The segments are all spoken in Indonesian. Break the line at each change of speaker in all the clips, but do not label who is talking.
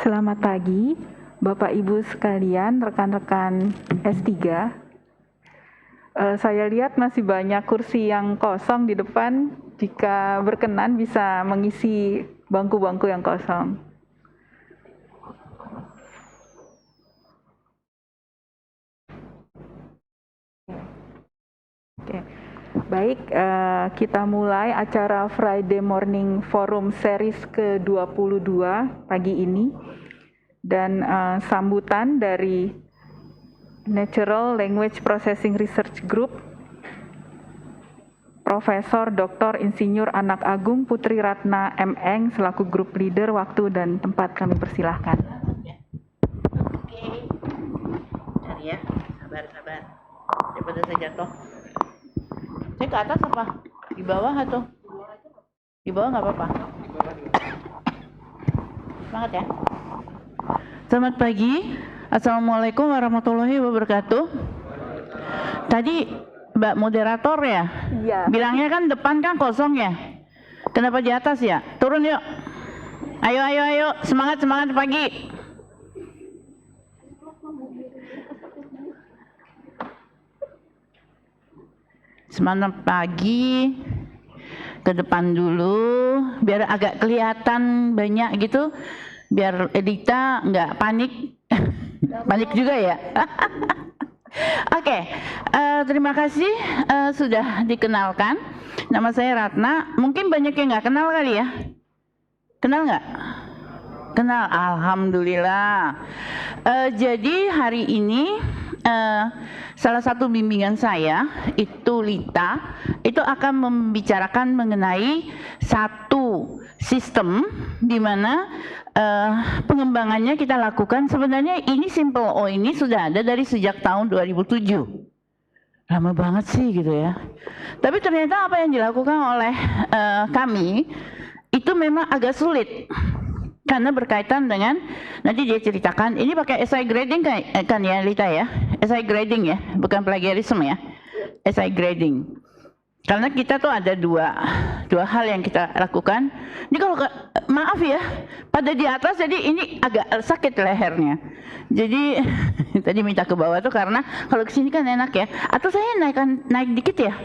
Selamat pagi, Bapak Ibu sekalian, rekan-rekan S3. Saya lihat masih banyak kursi yang kosong di depan. Jika berkenan bisa mengisi bangku-bangku yang kosong. Oke. Baik, kita mulai acara Friday Morning Forum Series ke-22 pagi ini. Dan sambutan dari Natural Language Processing Research Group, Profesor Dr. Insinyur Anak Agung Putri Ratna M. Eng selaku Group Leader. Waktu dan tempat kami persilahkan.
Oke, bentar ya, sabar. Daripada saya jatuh. Saya ke atas apa? Di bawah atau? Di bawah nggak apa-apa. Semangat ya. Selamat pagi. Assalamualaikum warahmatullahi wabarakatuh. Tadi Mbak moderator ya?
Iya.
Bilangnya kan depan kan kosong ya? Kenapa di atas ya? Turun yuk. Ayo. Semangat pagi. Semangat pagi. Ke depan dulu biar agak kelihatan banyak gitu, biar Edita nggak panik. Panik juga ya. Oke, terima kasih sudah dikenalkan. Nama saya Ratna. Mungkin banyak yang nggak kenal kali ya. Kenal nggak? Kenal, alhamdulillah. Jadi hari ini salah satu bimbingan saya itu Lita itu akan membicarakan mengenai satu sistem di mana pengembangannya kita lakukan. Sebenarnya ini Simple O ini sudah ada dari sejak tahun 2007. Lama banget sih gitu ya. Tapi ternyata apa yang dilakukan oleh kami itu memang agak sulit. Karena berkaitan dengan, nanti dia ceritakan, ini pakai SI grading kan ya Lita ya? SI grading ya, bukan plagiarisme ya? SI grading. Karena kita tuh ada dua hal yang kita lakukan. Ini kalau maaf ya, pada di atas jadi ini agak sakit lehernya. Jadi tadi minta ke bawah tuh karena kalau kesini kan enak ya. Atau saya naik dikit ya?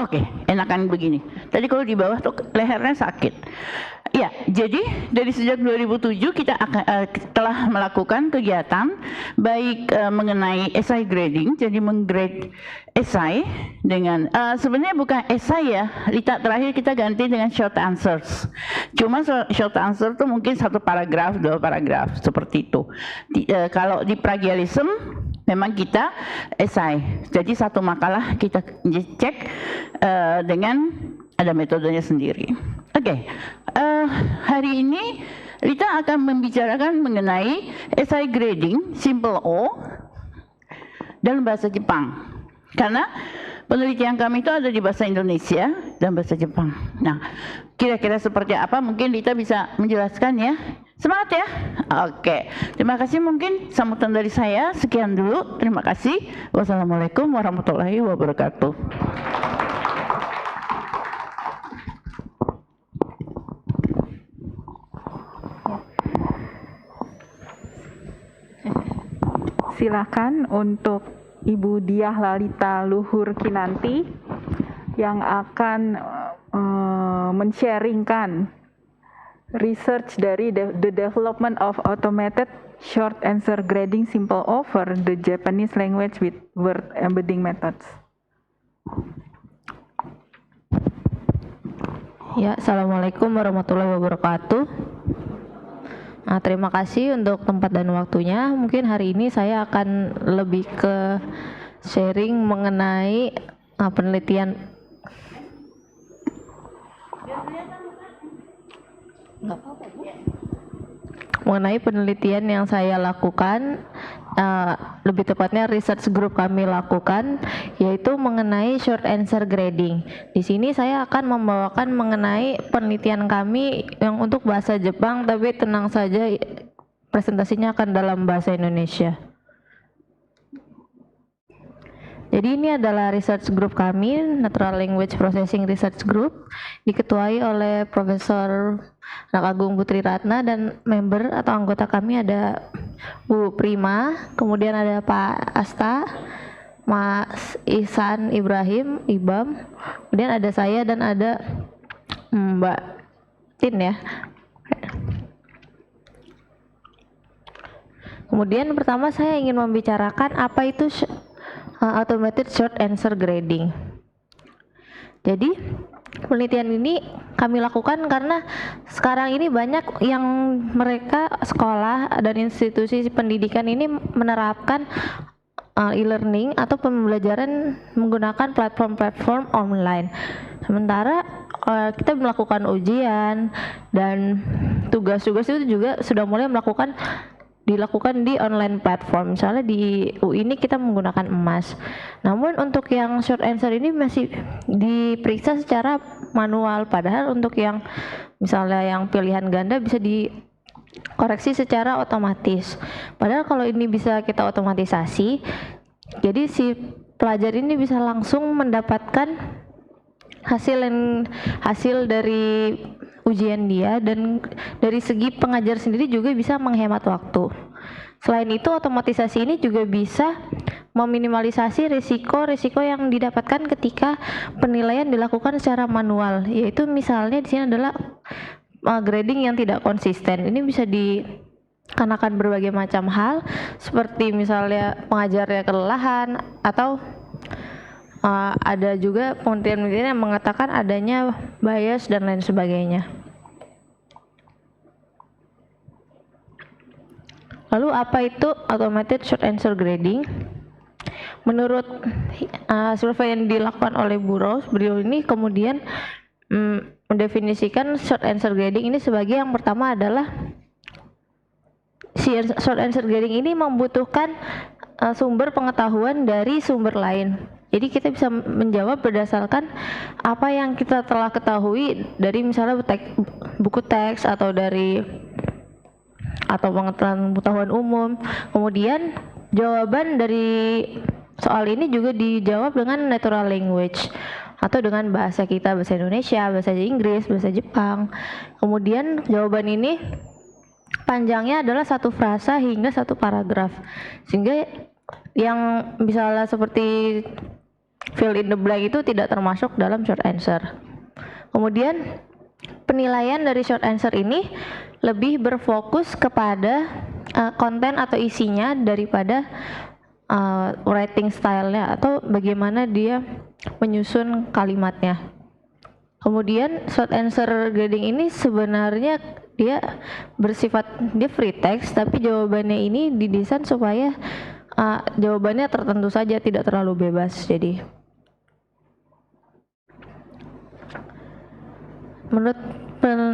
Oke, enakan begini. Tadi kalau di bawah tuh lehernya sakit. Ya, jadi dari sejak 2007 kita telah melakukan kegiatan baik mengenai SI grading, jadi menggrade SI dengan sebenarnya bukan SI ya. Lita terakhir kita ganti dengan short answers. Cuma short answer tuh mungkin 1 paragraf, 2 paragraf seperti itu. Kalau di plagiarism memang kita SI. Jadi satu makalah kita cek dengan ada metodenya sendiri. Oke, hari ini Lita akan membicarakan mengenai SI grading Simple O dalam bahasa Jepang. Karena penelitian kami itu ada di bahasa Indonesia dan bahasa Jepang. Nah, kira-kira seperti apa mungkin Lita bisa menjelaskan ya. Semangat ya. Oke, terima kasih. Mungkin sambutan dari saya sekian dulu. Terima kasih. Wassalamualaikum warahmatullahi wabarakatuh.
Silakan untuk Ibu Diah Lalita Luhur Kinanti yang akan men-sharingkan research dari the development of automated short answer grading Simple O for the Japanese language with word embedding methods.
Ya, Assalamualaikum warahmatullahi wabarakatuh. Nah, terima kasih untuk tempat dan waktunya. Mungkin hari ini saya akan lebih ke sharing mengenai penelitian. Mengenai penelitian yang saya lakukan, lebih tepatnya research group kami lakukan, yaitu mengenai short answer grading. Di sini saya akan membawakan mengenai penelitian kami yang untuk bahasa Jepang, tapi tenang saja presentasinya akan dalam bahasa Indonesia. Jadi ini adalah research group kami, Natural Language Processing Research Group, diketuai oleh Profesor Anak Agung Putri Ratna, dan member atau anggota kami ada Bu Prima, kemudian ada Pak Asta, Mas Ihsan Ibrahim, Ibam, kemudian ada saya dan ada Mbak Tin ya. Kemudian pertama saya ingin membicarakan apa itu automated short answer grading. Jadi penelitian ini kami lakukan karena sekarang ini banyak yang mereka sekolah dan institusi pendidikan ini menerapkan e-learning atau pembelajaran menggunakan platform-platform online. Sementara kita melakukan ujian dan tugas-tugas itu juga sudah mulai dilakukan di online platform. Misalnya di UI ini kita menggunakan emas. Namun untuk yang short answer ini masih diperiksa secara manual, padahal untuk yang misalnya yang pilihan ganda bisa dikoreksi secara otomatis. Dari kalau ini bisa kita otomatisasi, jadi si pelajar ini bisa langsung mendapatkan hasil dari ujian dia, dan dari segi pengajar sendiri juga bisa menghemat waktu. Selain itu, otomatisasi ini juga bisa meminimalisasi risiko yang didapatkan ketika penilaian dilakukan secara manual, yaitu misalnya di sini adalah grading yang tidak konsisten. Ini bisa dikarenakan berbagai macam hal, seperti misalnya pengajarnya kelelahan, atau ada juga penelitian yang mengatakan adanya bias dan lain sebagainya. Lalu apa itu automated short answer grading? Menurut survei yang dilakukan oleh Bu Rose, beliau ini kemudian mendefinisikan short answer grading ini sebagai yang pertama adalah si short answer grading ini membutuhkan sumber pengetahuan dari sumber lain. Jadi kita bisa menjawab berdasarkan apa yang kita telah ketahui dari misalnya buku teks atau pengetahuan umum. Kemudian jawaban dari soal ini juga dijawab dengan natural language atau dengan bahasa kita, bahasa Indonesia, bahasa Inggris, bahasa Jepang. Kemudian jawaban ini panjangnya adalah satu frasa hingga satu paragraf, sehingga yang misalnya seperti fill in the blank itu tidak termasuk dalam short answer. Kemudian penilaian dari short answer ini lebih berfokus kepada konten atau isinya daripada writing style-nya atau bagaimana dia menyusun kalimatnya. Kemudian short answer grading ini sebenarnya dia free text, tapi jawabannya ini didesain supaya jawabannya tertentu saja, tidak terlalu bebas. Jadi menurut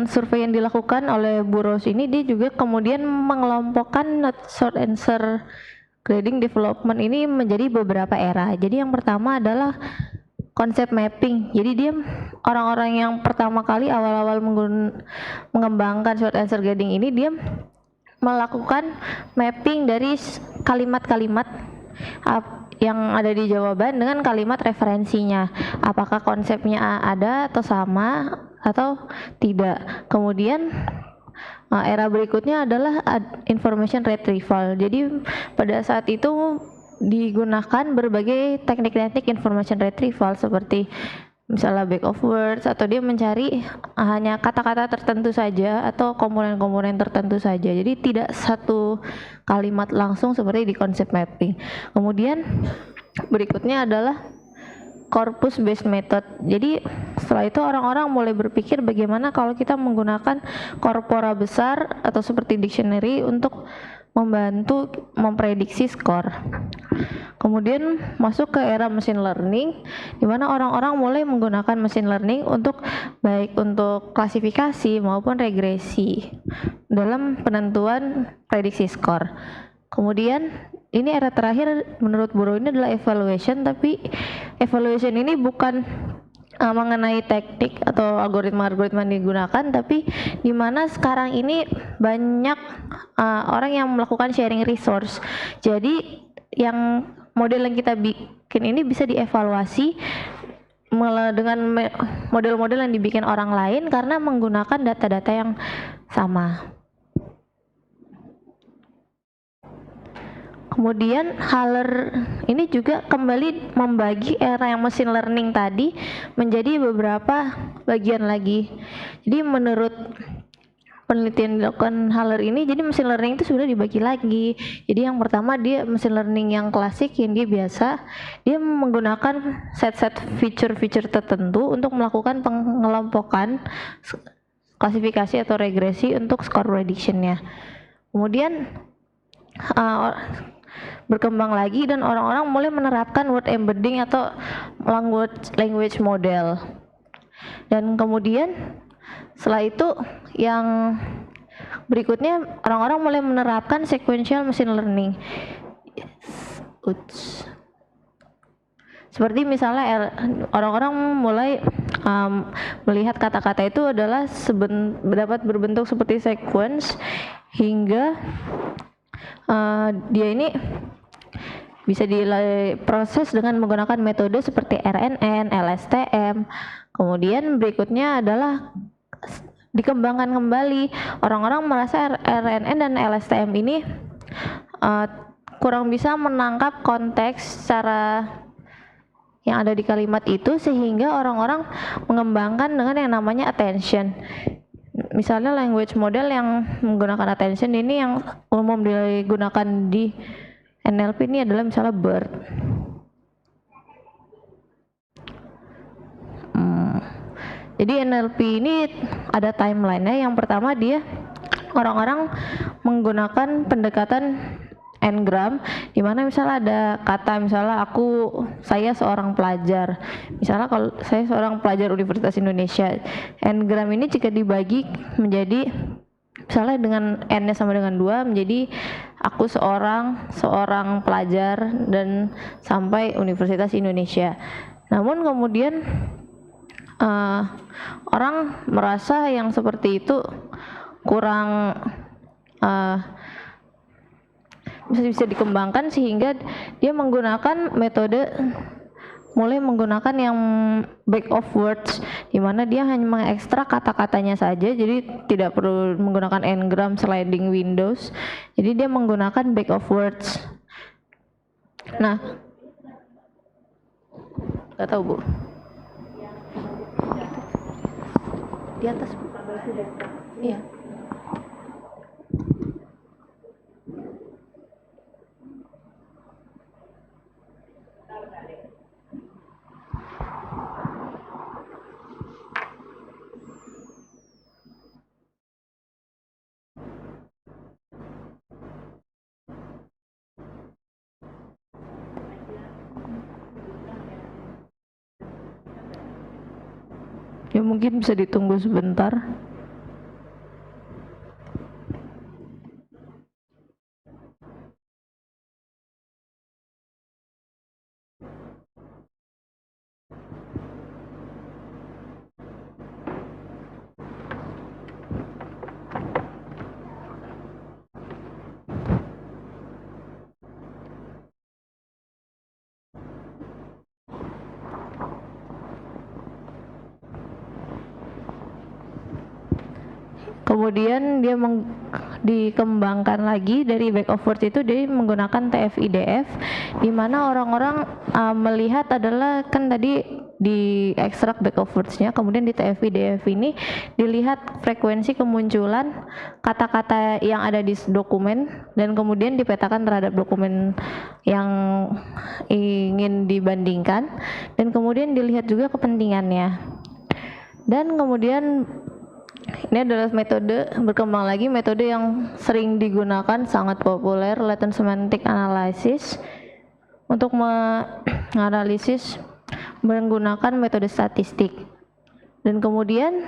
survei yang dilakukan oleh Bu Rose ini, dia juga kemudian mengelompokkan short answer grading development ini menjadi beberapa era. Jadi yang pertama adalah konsep mapping. Jadi dia orang-orang yang pertama kali awal-awal mengembangkan short answer grading ini, dia melakukan mapping dari kalimat-kalimat yang ada di jawaban dengan kalimat referensinya. Apakah konsepnya ada atau sama atau tidak. Kemudian era berikutnya adalah information retrieval. Jadi pada saat itu digunakan berbagai teknik-teknik information retrieval seperti misalnya back of words, atau dia mencari hanya kata-kata tertentu saja atau komponen-komponen tertentu saja. Jadi tidak satu kalimat langsung seperti di konsep mapping. Kemudian berikutnya adalah corpus based method. Jadi setelah itu orang-orang mulai berpikir bagaimana kalau kita menggunakan korpora besar atau seperti dictionary untuk membantu memprediksi skor. Kemudian masuk ke era machine learning, di mana orang-orang mulai menggunakan machine learning untuk baik untuk klasifikasi maupun regresi dalam penentuan prediksi skor. Kemudian ini era terakhir menurut Buro ini adalah evaluation, tapi evaluation ini bukan mengenai teknik atau algoritma-algoritma yang digunakan, tapi di mana sekarang ini banyak orang yang melakukan sharing resource. Jadi yang model yang kita mungkin ini bisa dievaluasi dengan model-model yang dibikin orang lain karena menggunakan data-data yang sama. Kemudian Haller ini juga kembali membagi era yang machine learning tadi menjadi beberapa bagian lagi. Jadi menurut penelitian dilakukan Haller ini, jadi machine learning itu sudah dibagi lagi. Jadi yang pertama dia machine learning yang klasik yang dia biasa, dia menggunakan set-set feature-feature tertentu untuk melakukan pengelompokan, klasifikasi atau regresi untuk score prediction-nya. Kemudian berkembang lagi dan orang-orang mulai menerapkan word embedding atau language model. Dan kemudian setelah itu yang berikutnya orang-orang mulai menerapkan sequential machine learning. Seperti misalnya orang-orang mulai melihat kata-kata itu adalah dapat berbentuk seperti sequence hingga dia ini bisa diproses dengan menggunakan metode seperti RNN, LSTM. Kemudian berikutnya adalah dikembangkan kembali. Orang-orang merasa RNN dan LSTM ini kurang bisa menangkap konteks secara yang ada di kalimat itu, sehingga orang-orang mengembangkan dengan yang namanya attention. Misalnya language model yang menggunakan attention ini yang umum digunakan di NLP ini adalah misalnya BERT. Jadi NLP ini ada timeline-nya. Yang pertama dia orang-orang menggunakan pendekatan N-gram, di mana misalnya ada kata misalnya saya seorang pelajar. Misalnya kalau saya seorang pelajar Universitas Indonesia, N-gram ini jika dibagi menjadi misalnya dengan N-nya sama dengan 2 menjadi aku seorang pelajar dan sampai Universitas Indonesia. Namun kemudian orang merasa yang seperti itu kurang bisa dikembangkan, sehingga dia mulai menggunakan yang back of words, di mana dia hanya mengekstrak kata-katanya saja, jadi tidak perlu menggunakan n-gram sliding windows, jadi dia menggunakan back of words. Nah, nggak tahu Bu, di atas Bu. Iya. Ya mungkin bisa ditunggu sebentar. Kemudian dia dikembangkan lagi dari back of words itu, dia menggunakan TF-IDF, di mana orang-orang melihat adalah kan tadi di ekstrak back of words-nya, kemudian di TF-IDF ini dilihat frekuensi kemunculan kata-kata yang ada di dokumen dan kemudian dipetakan terhadap dokumen yang ingin dibandingkan, dan kemudian dilihat juga kepentingannya. Dan kemudian ini adalah metode berkembang lagi, metode yang sering digunakan, sangat populer, latent semantic analysis, untuk menganalisis menggunakan metode statistik. Dan kemudian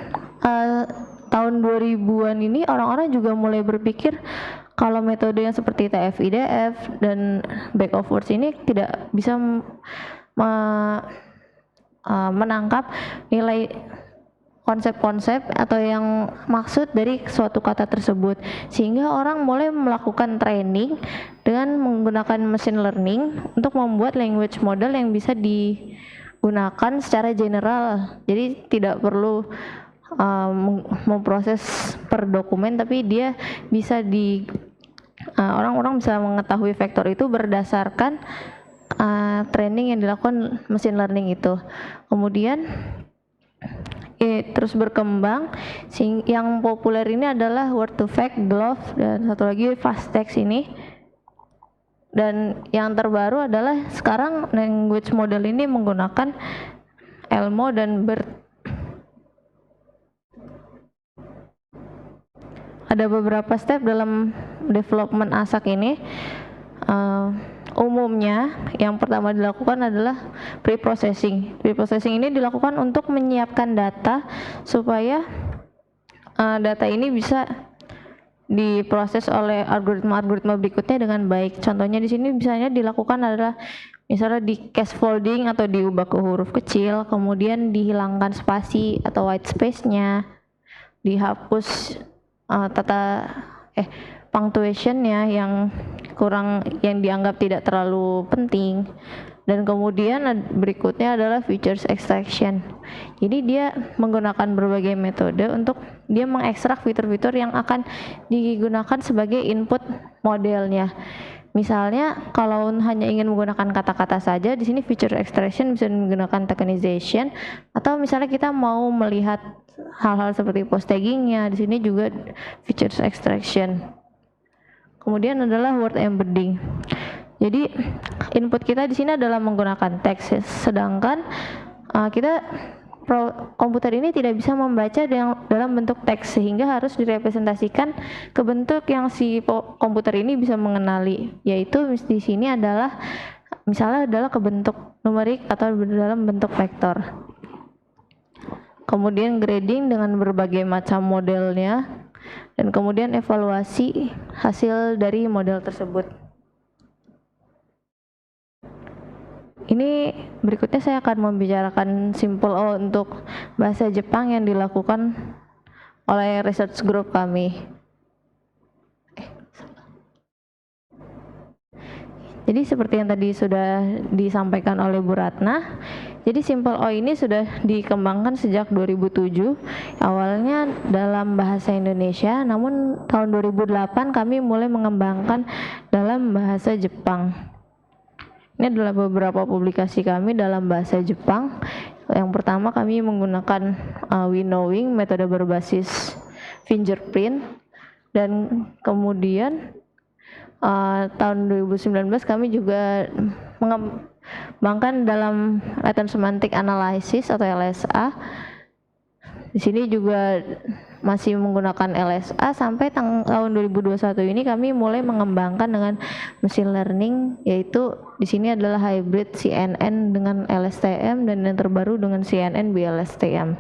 tahun 2000-an ini orang-orang juga mulai berpikir kalau metode yang seperti TF-IDF dan back of words ini tidak bisa menangkap nilai konsep-konsep atau yang maksud dari suatu kata tersebut, sehingga orang mulai melakukan training dengan menggunakan machine learning untuk membuat language model yang bisa digunakan secara general. Jadi tidak perlu memproses per dokumen, tapi dia bisa orang-orang bisa mengetahui vektor itu berdasarkan training yang dilakukan machine learning itu. Kemudian terus berkembang. Yang populer ini adalah word to fact, GloVe, dan satu lagi fast text ini. Dan yang terbaru adalah sekarang language model ini menggunakan Elmo dan BERT. Ada beberapa step dalam development ASAK ini. Umumnya yang pertama dilakukan adalah pre-processing. Pre-processing ini dilakukan untuk menyiapkan data supaya data ini bisa diproses oleh algoritma berikutnya dengan baik. Contohnya di sini misalnya dilakukan adalah misalnya di case folding atau diubah ke huruf kecil, kemudian dihilangkan spasi atau white space-nya, dihapus punctuation-nya yang dianggap tidak terlalu penting. Dan kemudian berikutnya adalah features extraction. Jadi dia menggunakan berbagai metode untuk dia mengekstrak fitur-fitur yang akan digunakan sebagai input modelnya. Misalnya kalau hanya ingin menggunakan kata-kata saja, di sini feature extraction bisa menggunakan tokenization, atau misalnya kita mau melihat hal-hal seperti post tagging-nya, di sini juga features extraction. Kemudian adalah word embedding. Jadi input kita di sini adalah menggunakan teks, sedangkan komputer ini tidak bisa membaca dalam bentuk teks, sehingga harus direpresentasikan ke bentuk yang si komputer ini bisa mengenali, yaitu di sini adalah misalnya adalah ke bentuk numerik atau dalam bentuk vektor. Kemudian grading dengan berbagai macam modelnya, dan kemudian evaluasi hasil dari model tersebut. Ini berikutnya saya akan membicarakan Simple O untuk bahasa Jepang yang dilakukan oleh research group kami. Jadi seperti yang tadi sudah disampaikan oleh Bu Ratna, jadi Simple O ini sudah dikembangkan sejak 2007, awalnya dalam bahasa Indonesia, namun tahun 2008 kami mulai mengembangkan dalam bahasa Jepang. Ini adalah beberapa publikasi kami dalam bahasa Jepang. Yang pertama kami menggunakan winnowing, metode berbasis fingerprint, dan kemudian tahun 2019 kami juga mengembangkan dalam latent semantic analysis atau LSA. Di sini juga masih menggunakan LSA sampai tahun 2021 ini kami mulai mengembangkan dengan machine learning, yaitu di sini adalah hybrid CNN dengan LSTM dan yang terbaru dengan CNN BLSTM.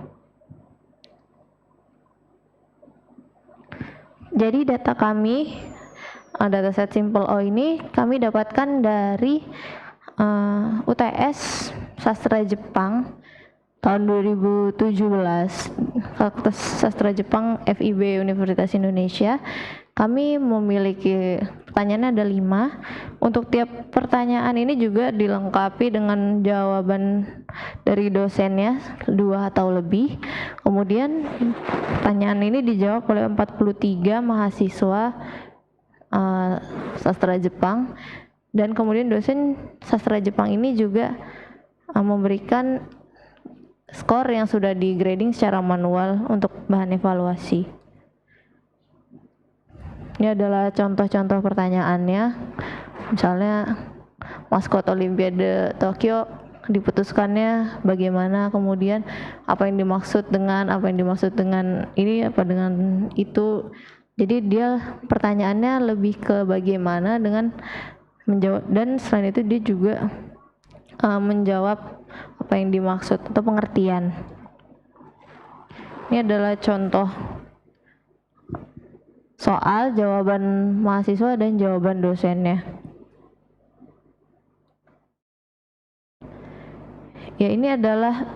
Jadi data kami, dataset Simple O ini kami dapatkan dari UTS Sastra Jepang tahun 2017, Fakultas Sastra Jepang FIB Universitas Indonesia. Kami memiliki pertanyaannya ada 5. Untuk tiap pertanyaan ini juga dilengkapi dengan jawaban dari dosennya 2 atau lebih. Kemudian pertanyaan ini dijawab oleh 43 mahasiswa sastra Jepang, dan kemudian dosen sastra Jepang ini juga memberikan skor yang sudah di grading secara manual untuk bahan evaluasi. Ini adalah contoh-contoh pertanyaannya. Misalnya maskot Olimpiade Tokyo diputuskannya bagaimana, kemudian apa yang dimaksud dengan ini, apa dengan itu. Jadi dia pertanyaannya lebih ke bagaimana dengan menjawab, dan selain itu dia juga menjawab apa yang dimaksud atau pengertian. Ini adalah contoh soal, jawaban mahasiswa dan jawaban dosennya. Ya, ini adalah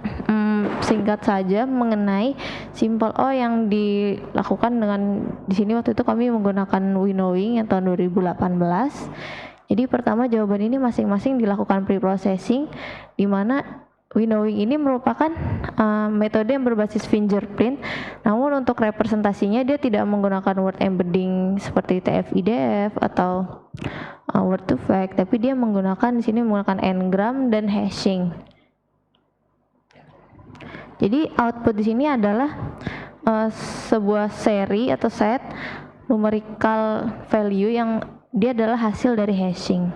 singkat saja mengenai simple O yang dilakukan dengan di sini waktu itu kami menggunakan winnowing yang tahun 2018. Jadi pertama jawaban ini masing-masing dilakukan pre-processing, di mana winnowing ini merupakan metode yang berbasis fingerprint, namun untuk representasinya dia tidak menggunakan word embedding seperti TF-IDF atau word to fact, tapi dia menggunakan di sini menggunakan n-gram dan hashing. Jadi output di sini adalah sebuah seri atau set numerical value yang dia adalah hasil dari hashing.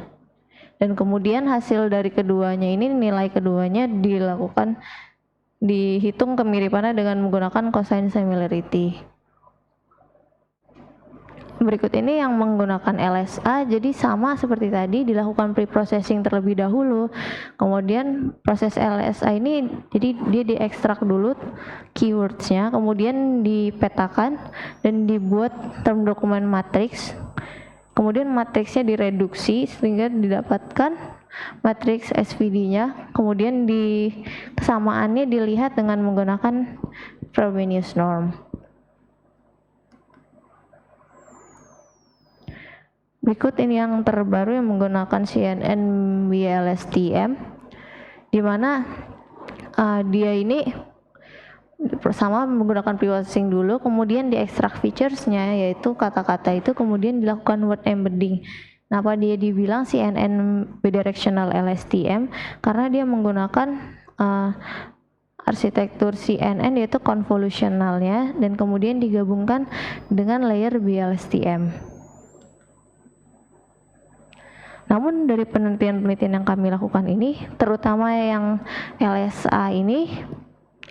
Dan kemudian hasil dari keduanya ini, nilai keduanya dihitung kemiripannya dengan menggunakan cosine similarity. Berikut ini yang menggunakan LSA, jadi sama seperti tadi, dilakukan pre-processing terlebih dahulu. Kemudian proses LSA ini, jadi dia diekstrak dulu keywordsnya, kemudian dipetakan dan dibuat term dokumen matrix. Kemudian matriksnya direduksi sehingga didapatkan matriks SVD-nya. Kemudian kesamaannya dilihat dengan menggunakan Frobenius norm. Berikut ini yang terbaru yang menggunakan CNN BLSTM, di mana dia ini sama menggunakan pre-processing dulu, kemudian diekstrak features-nya, yaitu kata-kata itu, kemudian dilakukan word embedding. Kenapa dia dibilang CNN bidirectional LSTM? Karena dia menggunakan arsitektur CNN yaitu convolutionalnya, dan kemudian digabungkan dengan layer BLSTM. Namun dari penelitian-penelitian yang kami lakukan ini, terutama yang LSA ini,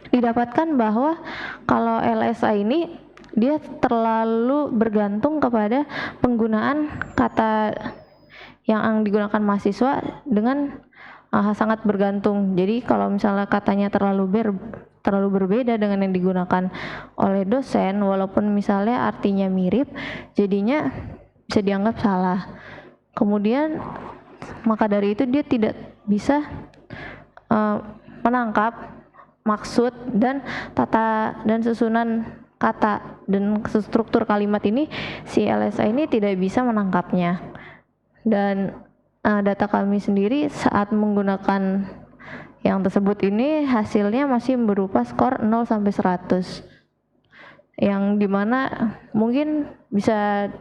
didapatkan bahwa kalau LSA ini dia terlalu bergantung kepada penggunaan kata yang digunakan mahasiswa dengan sangat bergantung. Jadi kalau misalnya katanya terlalu berbeda dengan yang digunakan oleh dosen, walaupun misalnya artinya mirip, jadinya bisa dianggap salah. Kemudian maka dari itu dia tidak bisa menangkap maksud dan tata dan susunan kata dan struktur kalimat ini, si LSA ini tidak bisa menangkapnya. Dan data kami sendiri saat menggunakan yang tersebut ini hasilnya masih berupa skor 0 sampai 100. Yang dimana mungkin bisa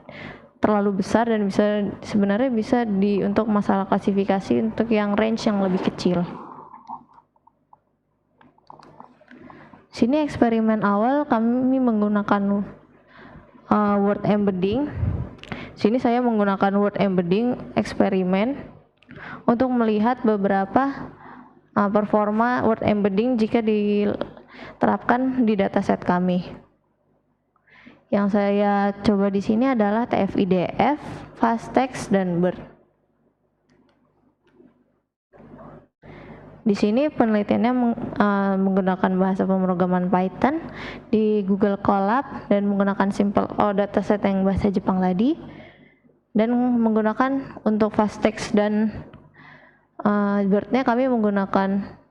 terlalu besar dan sebenarnya bisa untuk masalah klasifikasi untuk yang range yang lebih kecil. Sini eksperimen awal kami menggunakan word embedding. Sini saya menggunakan word embedding eksperimen untuk melihat beberapa performa word embedding jika diterapkan di dataset kami. Yang saya coba di sini adalah TF-IDF, fastText, dan BERT. Di sini penelitiannya menggunakan bahasa pemrograman Python di Google Colab dan menggunakan simple O dataset yang bahasa Jepang tadi, dan menggunakan untuk fastText dan BERT-nya kami menggunakan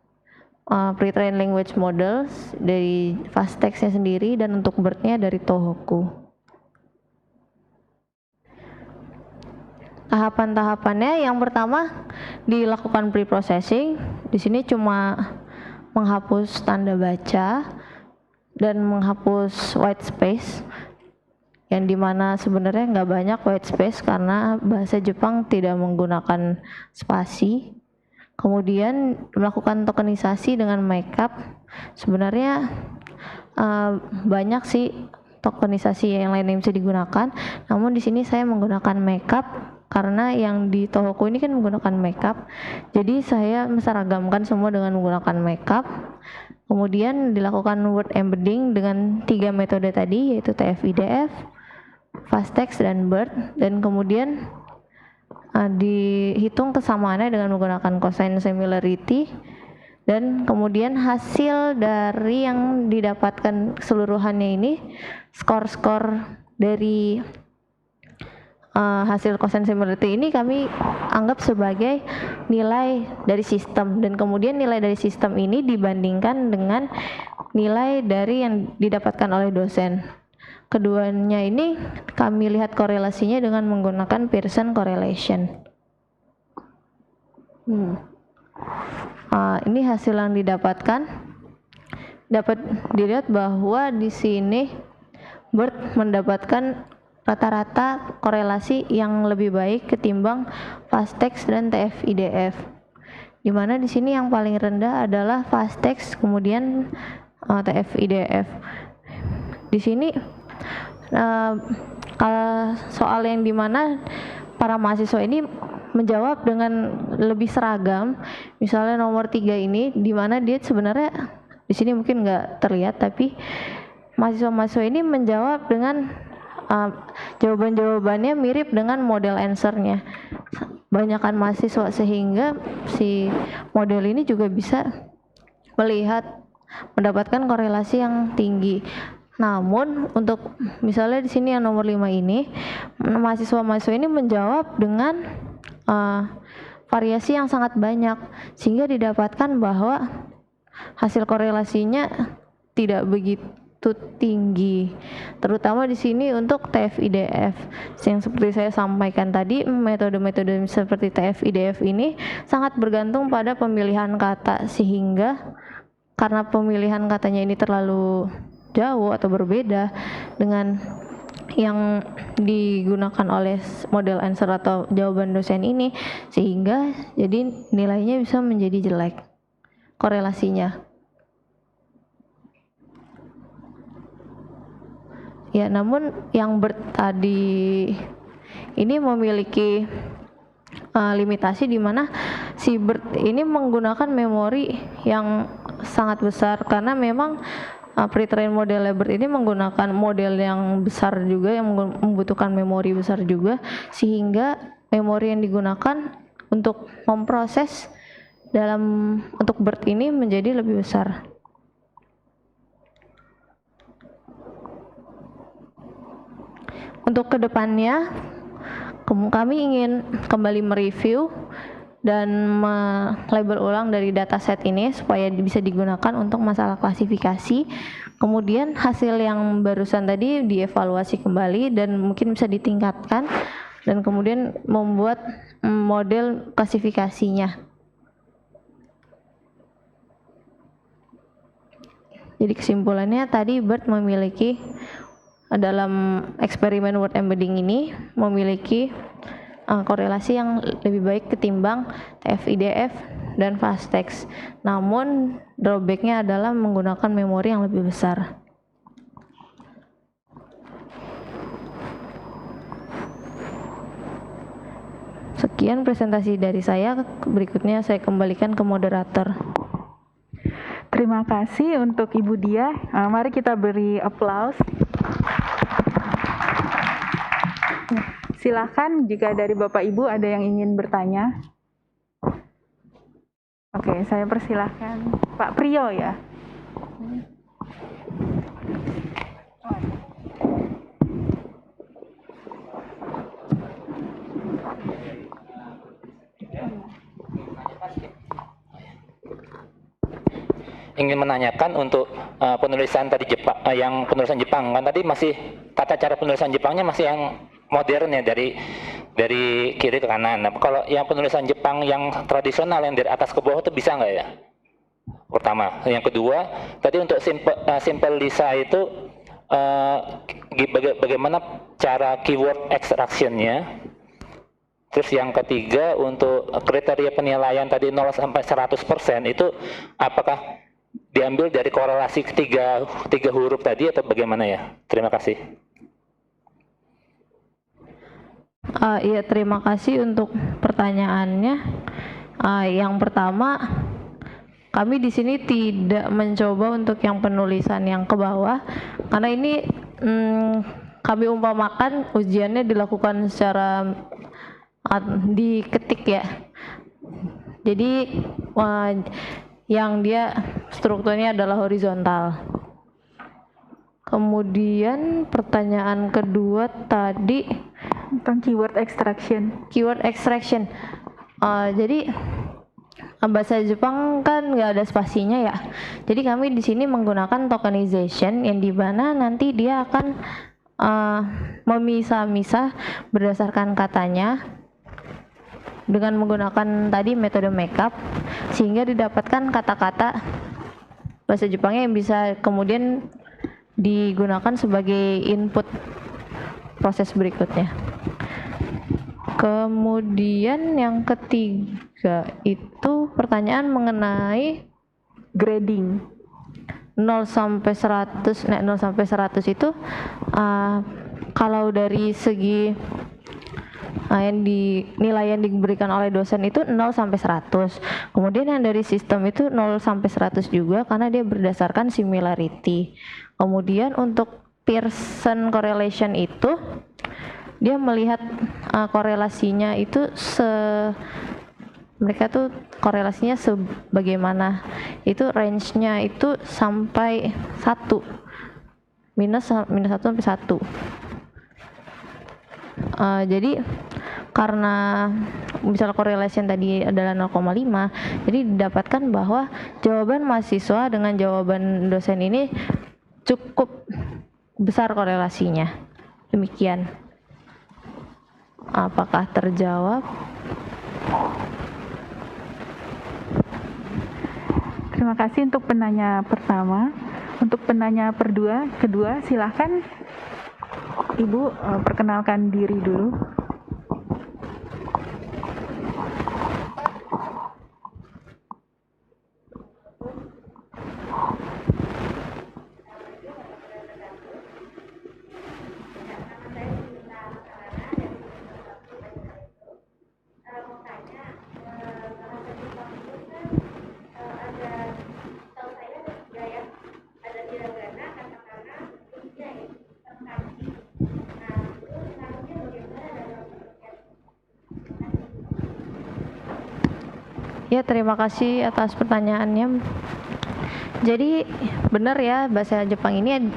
pre-trained language models dari fastText-nya sendiri, dan untuk BERT-nya dari Tohoku. Tahapan-tahapannya, yang pertama dilakukan pre-processing. Di sini cuma menghapus tanda baca dan menghapus white space, yang dimana sebenarnya nggak banyak white space karena bahasa Jepang tidak menggunakan spasi. Kemudian melakukan tokenisasi dengan markup. Sebenarnya banyak sih tokenisasi yang lain yang bisa digunakan, namun di sini saya menggunakan markup karena yang di Tohoku ini kan menggunakan markup. Jadi saya meseragamkan semua dengan menggunakan markup. Kemudian dilakukan word embedding dengan 3 metode tadi, yaitu TF-IDF, fastText, dan BERT, dan kemudian dihitung kesamaannya dengan menggunakan cosine similarity, dan kemudian hasil dari yang didapatkan keseluruhannya ini, skor-skor dari hasil cost and similarity ini kami anggap sebagai nilai dari sistem, dan kemudian nilai dari sistem ini dibandingkan dengan nilai dari yang didapatkan oleh dosen. Keduanya ini kami lihat korelasinya dengan menggunakan Pearson correlation. Ini hasil yang didapatkan. Dapat dilihat bahwa di sini BERT mendapatkan rata-rata korelasi yang lebih baik ketimbang FastText dan TF-IDF. Di mana di sini yang paling rendah adalah FastText, kemudian TF-IDF. Di sini kalau soal yang dimana para mahasiswa ini menjawab dengan lebih seragam, misalnya nomor 3 ini, di mana dia sebenarnya di sini mungkin nggak terlihat, tapi mahasiswa-mahasiswa ini menjawab dengan jawaban-jawabannya mirip dengan model answer-nya. Banyakan mahasiswa, sehingga si model ini juga bisa mendapatkan korelasi yang tinggi. Namun untuk misalnya di sini yang nomor 5 ini, mahasiswa-mahasiswa ini menjawab dengan variasi yang sangat banyak, sehingga didapatkan bahwa hasil korelasinya tidak begitu tinggi, terutama di sini untuk TF-IDF. Yang seperti saya sampaikan tadi, metode-metode seperti TF-IDF ini sangat bergantung pada pemilihan kata, sehingga karena pemilihan katanya ini terlalu jauh atau berbeda dengan yang digunakan oleh model answer atau jawaban dosen ini, sehingga jadi nilainya bisa menjadi jelek korelasinya. Ya, namun yang tadi ini memiliki limitasi, di mana si BERT ini menggunakan memori yang sangat besar, karena memang pre-trained model BERT ini menggunakan model yang besar juga, yang membutuhkan memori besar juga, sehingga memori yang digunakan untuk memproses untuk BERT ini menjadi lebih besar. Untuk kedepannya, kami ingin kembali mereview dan melabel ulang dari dataset ini supaya bisa digunakan untuk masalah klasifikasi. Kemudian hasil yang barusan tadi dievaluasi kembali dan mungkin bisa ditingkatkan, dan kemudian membuat model klasifikasinya. Jadi kesimpulannya tadi BERT memiliki dalam eksperimen word embedding ini memiliki korelasi yang lebih baik ketimbang TF-IDF dan FastText. Namun drawback-nya adalah menggunakan memori yang lebih besar. Sekian presentasi dari saya. Berikutnya saya kembalikan ke moderator.
Terima kasih untuk Ibu Dia. Mari kita beri aplaus. Silakan jika dari Bapak Ibu ada yang ingin bertanya. Oke, saya persilahkan Pak Priyo ya.
Ingin menanyakan untuk penulisan tadi yang penulisan Jepang, kan tadi masih tata cara penulisan Jepangnya masih yang modern ya, dari kiri ke kanan. Nah, kalau yang penulisan Jepang yang tradisional yang dari atas ke bawah itu bisa nggak ya? Pertama. Yang kedua, tadi untuk simple Lisa itu bagaimana cara keyword extraction-nya? Terus yang ketiga, untuk kriteria penilaian tadi 0 sampai 100% itu apakah diambil dari korelasi tiga huruf tadi atau bagaimana ya? Terima kasih.
Iya, terima kasih untuk pertanyaannya. Yang pertama, kami di sini tidak mencoba untuk yang penulisan yang ke bawah, karena ini kami umpamakan ujiannya dilakukan secara diketik ya. Jadi yang dia strukturnya adalah horizontal. Kemudian pertanyaan kedua tadi
Tentang keyword extraction.
Keyword extraction. Jadi bahasa Jepang kan nggak ada spasinya ya. Jadi kami di sini menggunakan tokenization yang dimana nanti dia akan memisah-misah berdasarkan katanya dengan menggunakan tadi metode makeup sehingga didapatkan kata-kata bahasa Jepangnya yang bisa kemudian digunakan sebagai input proses berikutnya. Kemudian yang ketiga itu pertanyaan mengenai
Grading.
0 sampai 100. 0 sampai 100 itu kalau dari segi nilai yang diberikan oleh dosen itu 0 sampai 100. Kemudian yang dari sistem itu 0 sampai 100 juga karena dia berdasarkan similarity. Kemudian untuk Pearson correlation itu dia melihat korelasinya itu mereka tuh korelasinya sebagaimana, itu range-nya itu sampai 1 minus 1 sampai 1. Jadi karena misal correlation tadi adalah 0,5, jadi didapatkan bahwa jawaban mahasiswa dengan jawaban dosen ini cukup besar korelasinya. Demikian. Apakah terjawab?
Terima kasih untuk penanya pertama. Untuk penanya kedua, silahkan Ibu perkenalkan diri dulu.
Ya, terima kasih atas pertanyaannya. Jadi benar ya, bahasa Jepang ini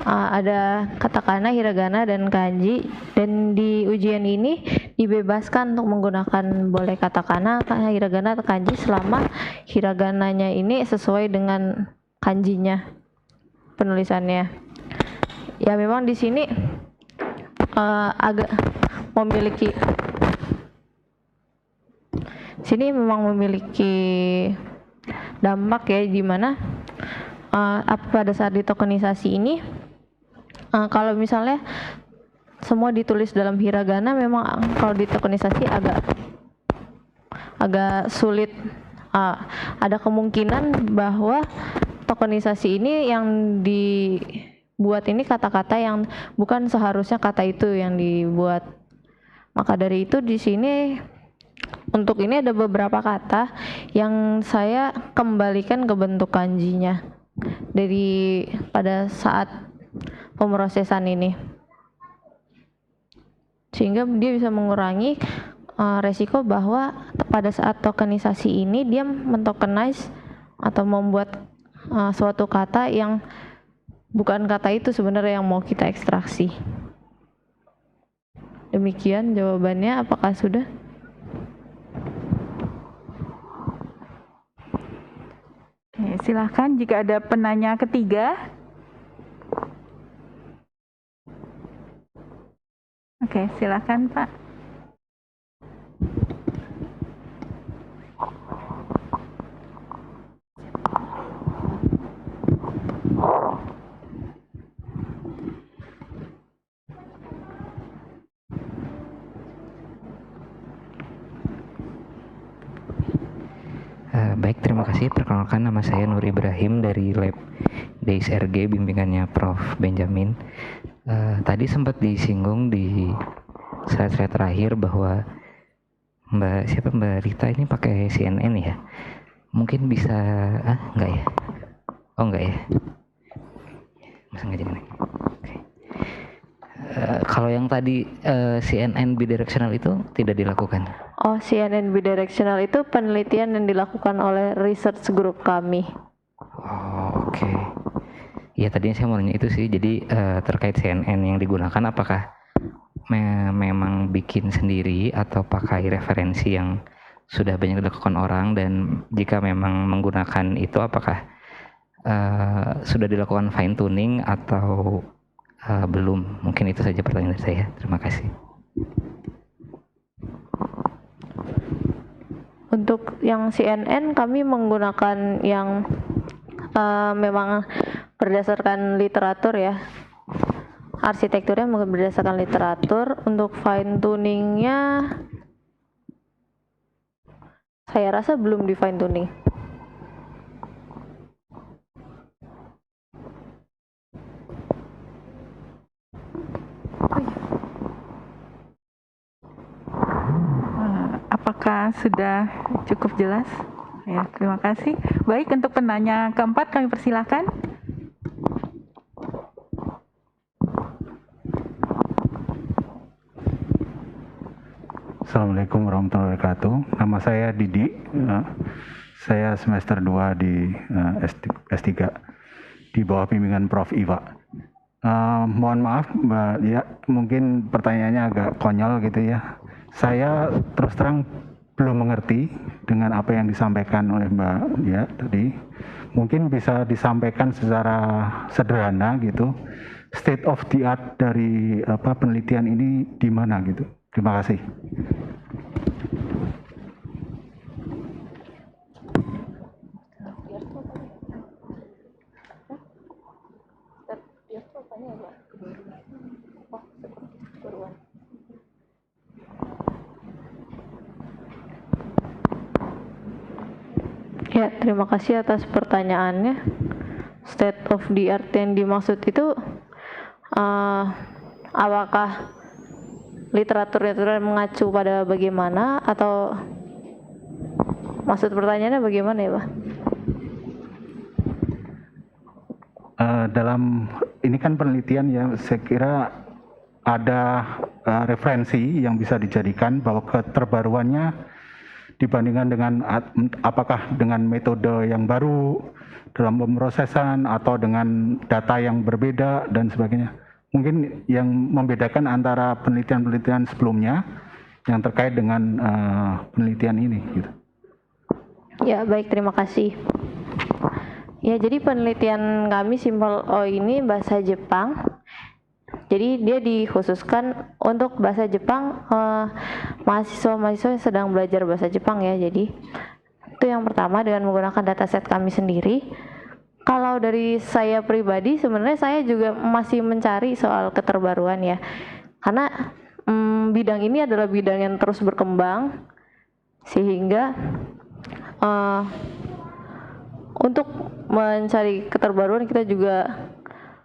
ada katakana, hiragana, dan kanji, dan di ujian ini dibebaskan untuk menggunakan boleh katakana, hiragana, atau kanji selama hiragananya ini sesuai dengan kanjinya penulisannya. Ya memang di sini agak memiliki dampak ya, di mana pada saat ditokenisasi ini kalau misalnya semua ditulis dalam hiragana, memang kalau ditokenisasi agak sulit. Ada kemungkinan bahwa tokenisasi ini yang dibuat ini kata-kata yang bukan seharusnya kata itu yang dibuat. Maka dari itu di sini untuk ini ada beberapa kata yang saya kembalikan ke bentuk kanjinya dari pada saat pemrosesan ini, sehingga dia bisa mengurangi resiko bahwa pada saat tokenisasi ini dia mentokenize atau membuat suatu kata yang bukan kata itu sebenarnya yang mau kita ekstraksi. Demikian jawabannya. Apakah sudah?
Oke, silahkan jika ada penanya ketiga. Oke, silahkan Pak.
Baik, terima kasih. Perkenalkan, nama saya Nur Ibrahim dari Lab DSRG, bimbingannya Prof. Benjamin. Tadi sempat disinggung di slide terakhir bahwa Mbak Rita ini pakai CNN ya? Mungkin bisa, enggak ya? Oh enggak ya? Masa nggak jadi naik? Okay. Kalau yang tadi CNN bidirectional itu tidak dilakukan?
Oh, CNN bidirectional itu penelitian yang dilakukan oleh research group kami.
Oh, oke. Ya tadinya saya mau nanya itu sih, jadi terkait CNN yang digunakan apakah memang bikin sendiri atau pakai referensi yang sudah banyak dilakukan orang, dan jika memang menggunakan itu apakah sudah dilakukan fine tuning atau belum? Mungkin itu saja pertanyaan dari saya. Terima kasih.
Untuk yang CNN kami menggunakan yang memang berdasarkan literatur ya. Arsitekturnya berdasarkan literatur. Untuk fine tuningnya saya rasa belum di fine tuning.
Apakah sudah cukup jelas? Ya, terima kasih. Baik, untuk penanya keempat kami persilakan.
Assalamualaikum warahmatullahi wabarakatuh. Nama saya Didi. Saya semester 2 di S3 di bawah bimbingan Prof. Iwa. Mohon maaf Mbak ya, mungkin pertanyaannya agak konyol gitu ya. Saya terus terang belum mengerti dengan apa yang disampaikan oleh Mbak ya tadi. Mungkin bisa disampaikan secara sederhana gitu. State of the art dari penelitian ini di mana gitu. Terima kasih.
Ya, terima kasih atas pertanyaannya. State of the art yang dimaksud itu apakah literatur mengacu pada bagaimana, atau maksud pertanyaannya bagaimana ya Pak?
Dalam ini kan penelitian ya, saya kira ada referensi yang bisa dijadikan bahwa keterbaruannya dibandingkan dengan apakah dengan metode yang baru dalam pemrosesan atau dengan data yang berbeda dan sebagainya. Mungkin yang membedakan antara penelitian-penelitian sebelumnya yang terkait dengan penelitian ini gitu.
Ya, baik, terima kasih. Ya, jadi penelitian kami Simple O ini bahasa Jepang. Jadi dia dikhususkan untuk bahasa Jepang, mahasiswa-mahasiswa yang sedang belajar bahasa Jepang ya. Jadi itu yang pertama, dengan menggunakan dataset kami sendiri. Kalau dari saya pribadi sebenarnya saya juga masih mencari soal keterbaruan ya. Karena bidang ini adalah bidang yang terus berkembang, sehingga untuk mencari keterbaruan kita juga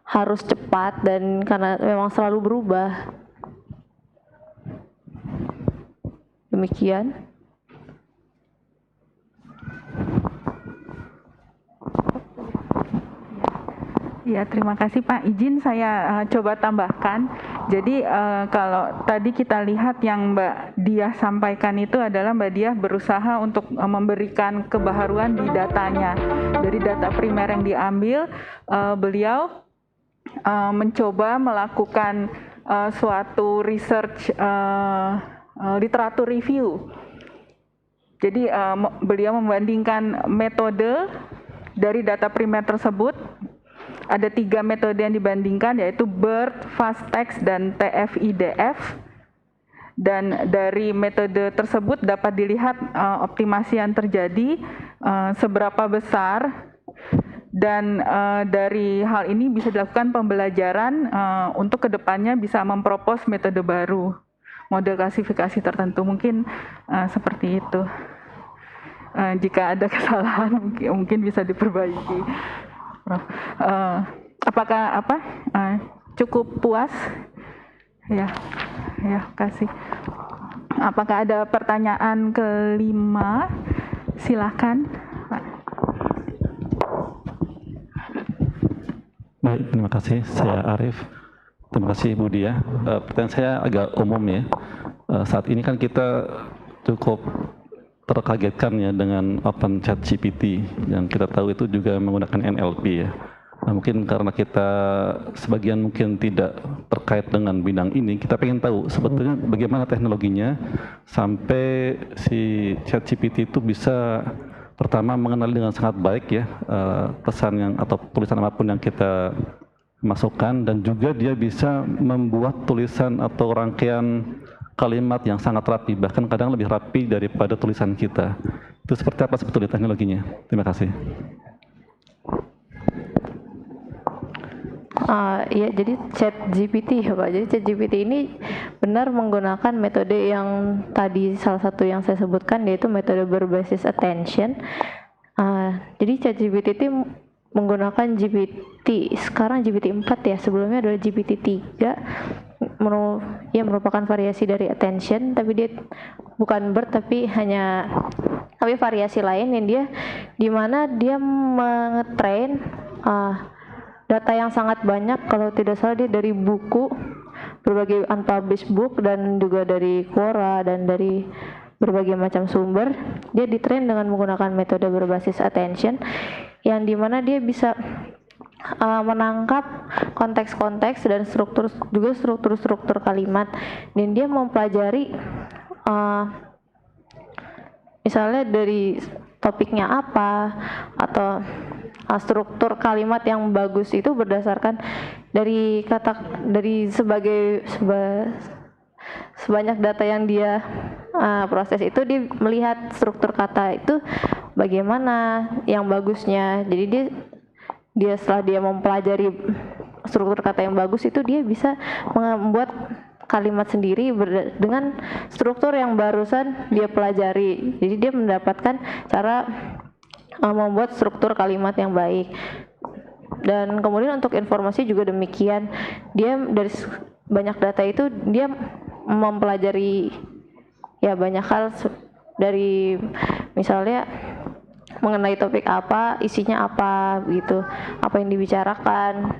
harus cepat, dan karena memang selalu berubah. Demikian.
Ya, terima kasih Pak. Izin saya coba tambahkan. Jadi kalau tadi kita lihat yang Mbak Diah sampaikan itu adalah Mbak Diah berusaha untuk memberikan kebaharuan di datanya. Dari data primer yang diambil, beliau mencoba melakukan suatu research literatur review. Jadi beliau membandingkan metode dari data primer tersebut. Ada 3 metode yang dibandingkan, yaitu BERT, FastText, dan TF-IDF. Dan dari metode tersebut dapat dilihat optimasi yang terjadi seberapa besar, dan dari hal ini bisa dilakukan pembelajaran untuk kedepannya bisa mempropos metode baru, model klasifikasi tertentu. Mungkin seperti itu. Jika ada kesalahan mungkin bisa diperbaiki. Apakah cukup puas? Ya, kasih. Apakah ada pertanyaan kelima? Silakan, Pak.
Baik, terima kasih. Saya Arif. Terima kasih Bu Diah. Pertanyaan saya agak umum ya. Saat ini kan kita cukup terkagetkan ya dengan Open ChatGPT, yang kita tahu itu juga menggunakan NLP ya. Mungkin karena kita sebagian mungkin tidak terkait dengan bidang ini, kita pengen tahu sebetulnya bagaimana teknologinya sampai si ChatGPT itu bisa pertama mengenali dengan sangat baik ya pesan yang atau tulisan apapun yang kita masukkan, dan juga dia bisa membuat tulisan atau rangkaian kalimat yang sangat rapi, bahkan kadang lebih rapi daripada tulisan kita. Itu seperti apa sebetulnya teknologinya? Terima kasih.
Ya, jadi ChatGPT ya Pak. Jadi ChatGPT ini benar menggunakan metode yang tadi salah satu yang saya sebutkan, yaitu metode berbasis attention. Jadi ChatGPT itu menggunakan GPT, sekarang GPT-4 ya, sebelumnya adalah GPT-3, yang merupakan variasi dari attention, tapi dia bukan BERT tapi variasi lain yang dimana dia mengetrain data yang sangat banyak. Kalau tidak salah dia dari buku, berbagai unpublished book, dan juga dari Quora dan dari berbagai macam sumber. Dia ditrain dengan menggunakan metode berbasis attention, yang dimana dia bisa menangkap konteks-konteks dan struktur kalimat, dan dia mempelajari misalnya dari topiknya apa, atau struktur kalimat yang bagus itu berdasarkan dari sebanyak data yang dia proses itu. Dia melihat struktur kata itu bagaimana yang bagusnya. Jadi dia setelah dia mempelajari struktur kata yang bagus itu, dia bisa membuat kalimat sendiri dengan struktur yang barusan dia pelajari. Jadi dia mendapatkan cara membuat struktur kalimat yang baik. Dan kemudian untuk informasi juga demikian. Dia dari banyak data itu dia mempelajari ya banyak hal, dari misalnya mengenai topik apa, isinya apa gitu, apa yang dibicarakan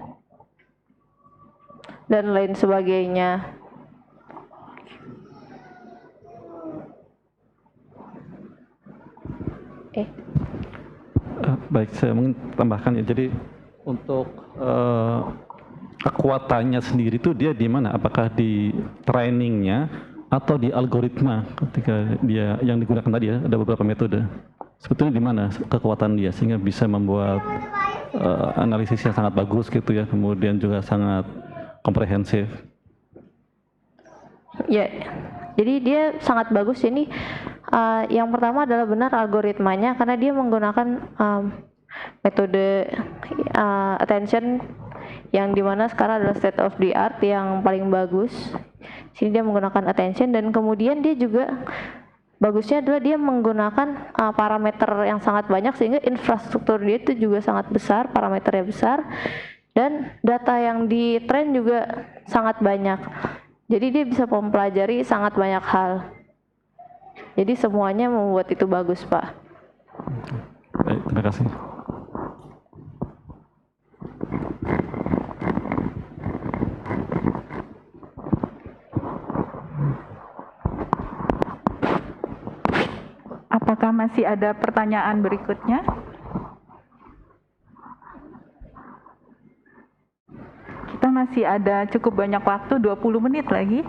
dan lain sebagainya.
Baik, saya mungkin tambahkan ya. Jadi untuk kekuatannya sendiri itu dia di mana? Apakah di trainingnya atau di algoritma ketika dia yang digunakan tadi ya? Ada beberapa metode. Sebetulnya di mana kekuatan dia sehingga bisa membuat analisis yang sangat bagus gitu ya, kemudian juga sangat komprehensif.
Ya, jadi dia sangat bagus ini. Yang pertama adalah benar algoritmanya, karena dia menggunakan metode attention yang dimana sekarang adalah state of the art yang paling bagus. Sini dia menggunakan attention, dan kemudian dia juga bagusnya adalah dia menggunakan parameter yang sangat banyak, sehingga infrastruktur dia itu juga sangat besar, parameternya besar, dan data yang di train juga sangat banyak. Jadi dia bisa mempelajari sangat banyak hal. Jadi semuanya membuat itu bagus, Pak.
Baik, terima kasih.
Apakah masih ada pertanyaan berikutnya? Kita masih ada cukup banyak waktu, 20 menit lagi.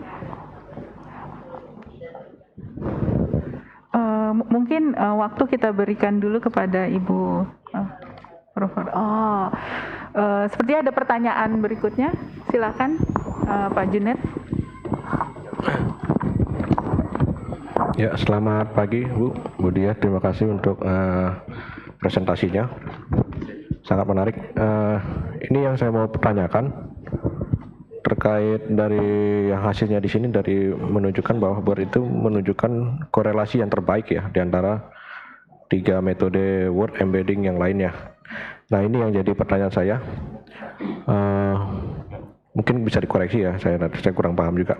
Mungkin waktu kita berikan dulu kepada Ibu Prof. Seperti ada pertanyaan berikutnya. Silakan Pak Junet.
Ya, selamat pagi Bu Budia, terima kasih untuk presentasinya, sangat menarik. Ini yang saya mau pertanyakan terkait dari yang hasilnya di sini, dari menunjukkan bahwa BERT itu menunjukkan korelasi yang terbaik ya di antara 3 metode word embedding yang lainnya. Nah, ini yang jadi pertanyaan saya. Mungkin bisa dikoreksi ya, saya kurang paham juga.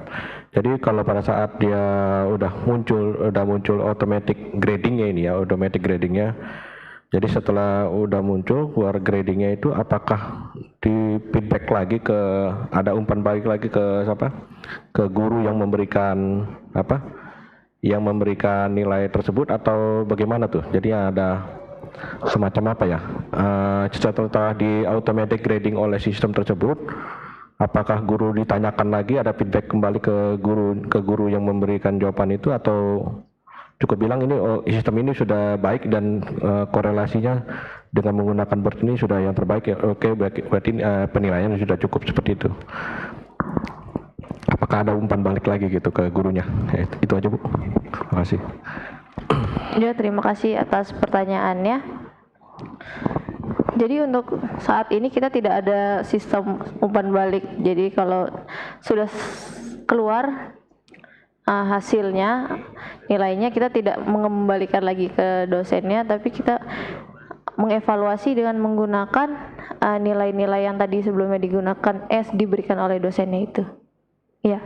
Jadi kalau pada saat dia udah muncul automatic gradingnya ini ya, automatic gradingnya. Jadi setelah udah muncul keluar gradingnya itu, apakah di feedback lagi ada umpan balik lagi ke guru yang memberikan nilai tersebut, atau bagaimana tuh? Jadi ada semacam apa ya, setelah di automatic grading oleh sistem tersebut, apakah guru ditanyakan lagi, ada feedback kembali ke guru yang memberikan jawaban itu, atau cukup bilang ini sistem ini sudah baik dan korelasinya dengan menggunakan BERT ini sudah yang terbaik ya, oke, berarti penilaian sudah cukup seperti itu. Apakah ada umpan balik lagi gitu ke gurunya? Ya, itu aja Bu. Terima kasih.
Ya, terima kasih atas pertanyaannya. Jadi untuk saat ini kita tidak ada sistem umpan balik. Jadi kalau sudah keluar hasilnya, nilainya, kita tidak mengembalikan lagi ke dosennya, tapi kita mengevaluasi dengan menggunakan nilai-nilai yang tadi sebelumnya diberikan oleh dosennya itu. Ya.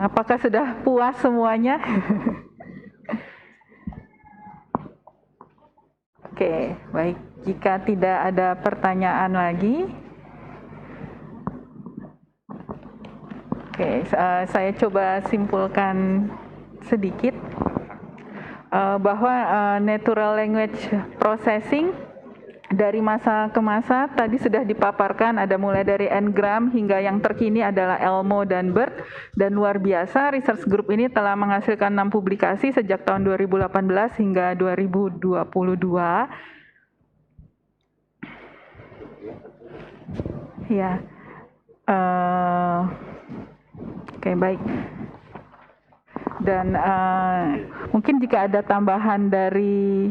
Apakah sudah puas semuanya? Oke, baik. Jika tidak ada pertanyaan lagi, saya coba simpulkan sedikit bahwa natural language processing dari masa ke masa tadi sudah dipaparkan, ada mulai dari Ngram hingga yang terkini adalah Elmo dan BERT, dan luar biasa research group ini telah menghasilkan 6 publikasi sejak tahun 2018 hingga 2022. Ya, oke, baik. Dan mungkin jika ada tambahan dari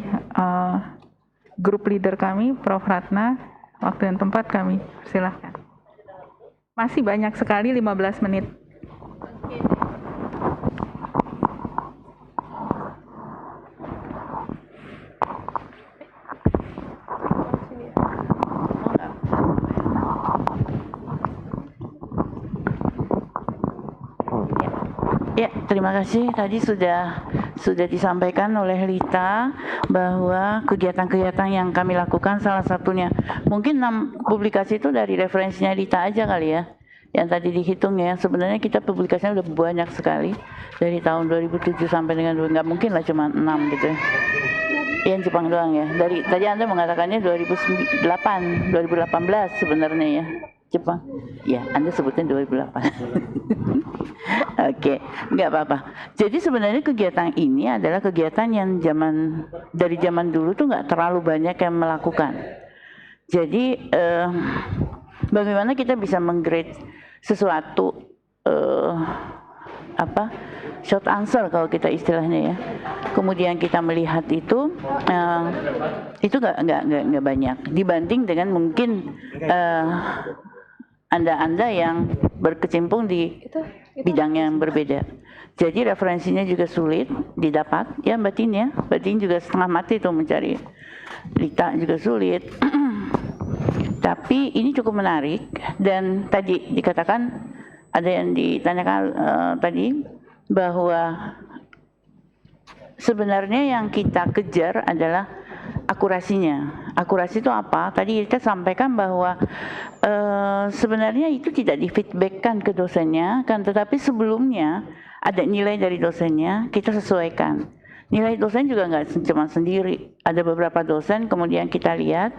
grup leader kami, Prof. Ratna, waktu dan tempat kami persilahkan. Masih banyak sekali, 15 menit.
Ya, terima kasih. Tadi sudah disampaikan oleh Lita bahwa kegiatan-kegiatan yang kami lakukan salah satunya mungkin 6 publikasi itu dari referensinya Lita aja kali ya, yang tadi dihitung ya. Sebenarnya kita publikasinya udah banyak sekali dari tahun 2007 sampai dengan nggak mungkin lah cuma 6 gitu ya. Yang Jepang doang ya. Dari tadi Anda mengatakannya 2018 sebenarnya ya. Jepang, ya Anda sebutnya 2008. Oke, nggak apa-apa. Jadi sebenarnya kegiatan ini adalah kegiatan yang dari zaman dulu tuh nggak terlalu banyak yang melakukan. Jadi bagaimana kita bisa menggrade sesuatu short answer kalau kita istilahnya ya. Kemudian kita melihat itu nggak banyak dibanding dengan mungkin Anda yang berkecimpung di bidang yang berbeda. Jadi referensinya juga sulit didapat ya Mbak Tin ya. Mbak Tin juga setengah mati tuh mencari. Lita juga sulit. Tapi ini cukup menarik, dan tadi dikatakan ada yang ditanyakan tadi bahwa sebenarnya yang kita kejar adalah akurasinya. Akurasi itu apa? Tadi kita sampaikan bahwa sebenarnya itu tidak di-feedbackkan ke dosennya, kan, tetapi sebelumnya ada nilai dari dosennya, kita sesuaikan. Nilai dosen juga nggak cuma sendiri, ada beberapa dosen, kemudian kita lihat,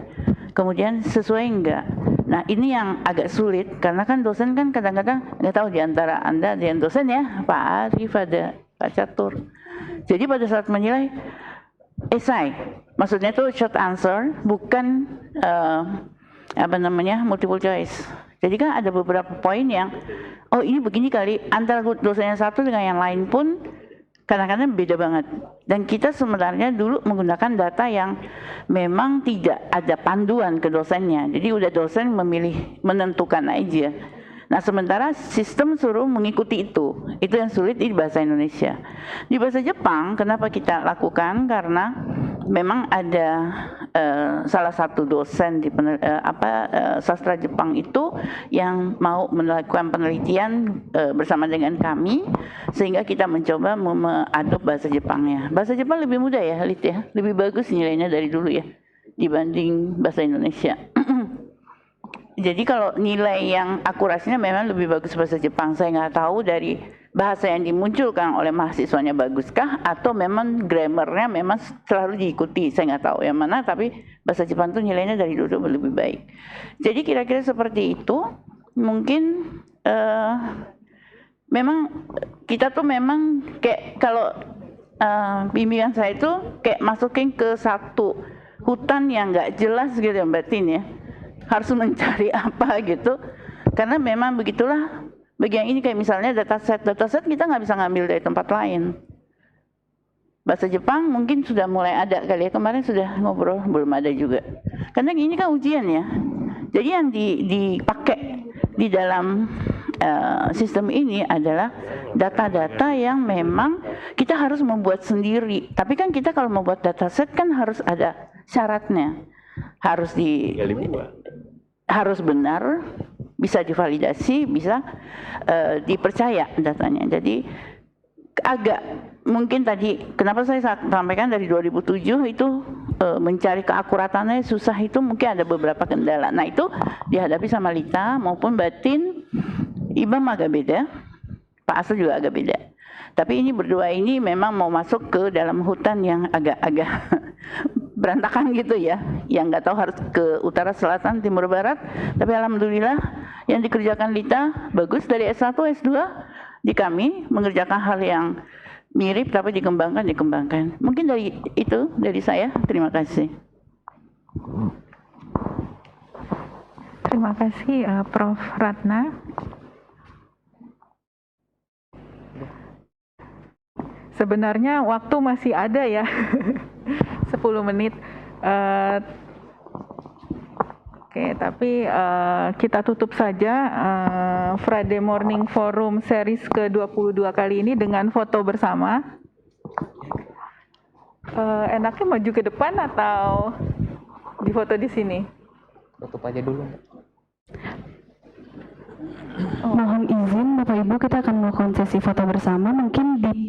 kemudian sesuai enggak. Nah ini yang agak sulit, karena kan dosen kan kadang-kadang nggak tahu di antara Anda ada yang dosen ya, Pak Arif, ada Pak Catur. Jadi pada saat menilai esai, maksudnya itu short answer, bukan multiple choice. Jadi kan ada beberapa poin yang, oh ini begini kali, antara dosen yang satu dengan yang lain pun kadang-kadang beda banget. Dan kita sebenarnya dulu menggunakan data yang memang tidak ada panduan ke dosennya. Jadi udah dosen menentukan aja. Nah sementara sistem suruh mengikuti itu yang sulit di bahasa Indonesia. Di bahasa Jepang, kenapa kita lakukan? Karena memang ada salah satu dosen di sastra Jepang itu yang mau melakukan penelitian bersama dengan kami, sehingga kita mencoba mengadop bahasa Jepangnya. Bahasa Jepang lebih mudah ya, Lit ya, lebih bagus nilainya dari dulu ya dibanding bahasa Indonesia. Jadi kalau nilai yang akurasinya memang lebih bagus bahasa Jepang. Saya nggak tahu dari bahasa yang dimunculkan oleh mahasiswanya baguskah atau memang grammarnya memang selalu diikuti. Saya nggak tahu yang mana, tapi bahasa Jepang itu nilainya dari dulu lebih baik. Jadi kira-kira seperti itu. Mungkin memang kita tuh memang kayak kalau bimbingan saya itu kayak masukin ke satu hutan yang nggak jelas gitu ya Mbak Tin ya. Harus mencari apa gitu, karena memang begitulah bagian ini. Kayak misalnya dataset kita nggak bisa ngambil dari tempat lain. Bahasa Jepang mungkin sudah mulai ada kali ya, kemarin sudah ngobrol, belum ada juga. Karena ini kan ujian ya, jadi yang dipakai di dalam sistem ini adalah data-data yang memang kita harus membuat sendiri. Tapi kan kita kalau membuat dataset kan harus ada syaratnya, harus benar, bisa divalidasi, bisa dipercaya datanya. Jadi agak mungkin tadi kenapa saya sampaikan dari 2007 itu mencari keakuratannya susah, itu mungkin ada beberapa kendala. Nah itu dihadapi sama Lita maupun Batin. Ibam agak beda, Pak Asel juga agak beda. Tapi ini berdua ini memang mau masuk ke dalam hutan yang agak berantakan gitu ya, yang nggak tahu harus ke utara, selatan, timur, barat. Tapi alhamdulillah yang dikerjakan Lita bagus, dari S1, S2 di kami mengerjakan hal yang mirip tapi dikembangkan. Mungkin dari itu dari saya. Terima kasih.
Terima kasih Prof. Ratna. Sebenarnya waktu masih ada ya, 10 menit. Oke, tapi kita tutup saja Friday Morning Forum series ke-22 kali ini dengan foto bersama. Enaknya maju ke depan atau difoto di sini?
Tutup aja dulu.
Mohon izin Bapak Ibu, kita akan melakukan sesi foto bersama. Mungkin di